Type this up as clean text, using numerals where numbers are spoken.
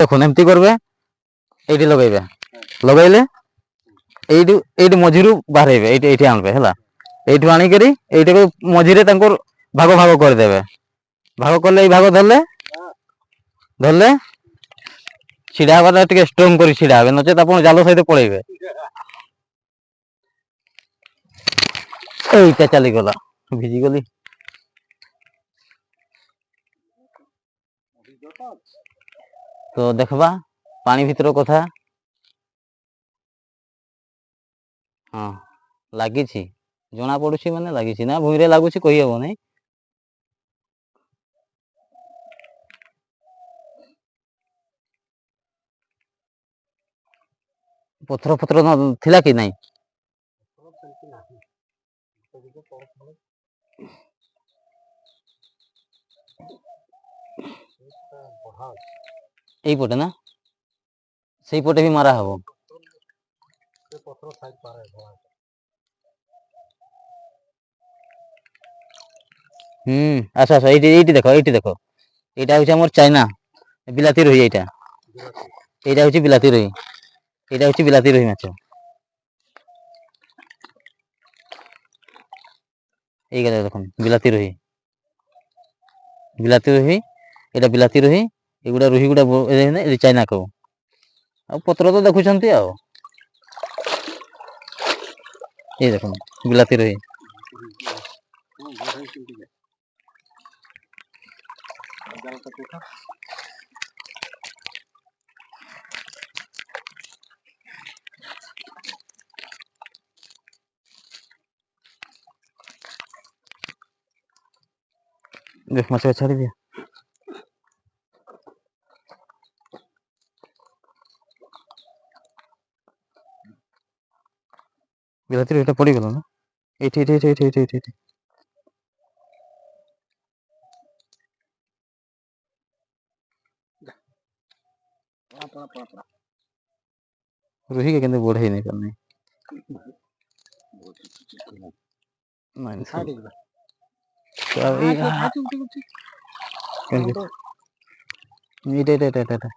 দেখুন এমতি করবে, এইটি লগাইবে, লগাইলে এইটু এইটু মଝିରୁ ବାହାରିବେ, এইটি এইটি আনবে ହେଲା। এইটু আনিକରି এইটাকে মଝିରେ ତାଙ୍କର ଭାଗ ଭାଗ କରିଦେବେ। ଭାଗ କଲେ ଏଇ ଭାଗ ଧରଲେ ଧରଲେ ଛିଡ଼ା ହେବାଟା ଟିକେ ଷ୍ଟ୍ରଙ୍ଗ କରି ଛିଡ଼ା ହେବେ, ନଚେତ ଆପଣ ଜାଲ ସହିତ ପଳେଇବେ। এইଟା ଚାଲିଗଲା, ଭିଜିଗଲି। ତ ଦେଖବା ପାଣି ଭିତର କଥା। ହଁ ଲାଗିଛି, ଜଣା ପଡୁଛି ମାନେ ଲାଗିଛି ନା ଭୂଇଁରେ ଲାଗୁଛି କହିହବ ନାହିଁ। ପଥର ଫଥର ଥିଲା କି ନାଇଁ? এইপଟେ ନା, ସେଇପଟେ ବି ମାରା ହବ। ଆସ ଆସ, এইটি এইটি ଦେଖ, এইটি ଦେଖ, এইটা হচ্ছে আমার চাইনা বিলাতি রুই। এইটা এইটা হচ্ছে বিলাতি রুই, এইটা হচ্ছে বিলাতি রুই মাছ। এই গেছে দেখুন বিলাতি রুই, বিলাতি রুই, এটা বিলাতি রুই। এগুলা রুହି গুଡ଼ା ଚାଇନା କଉ। ଆଉ ପତ୍ର ତ ଦେଖୁଛନ୍ତି ଆଉ। এই দেখুন বিলাতি রুই। দেখ মাছ ছাড়ি দিয়ে। বিলাতি রুইটা পড়িগল না, এইটি এইটি এইটি এইটি এইটি এইটি। রুহি কে কিন্তু বড়াই নাই পারনি। এইটা এইটা এইটা।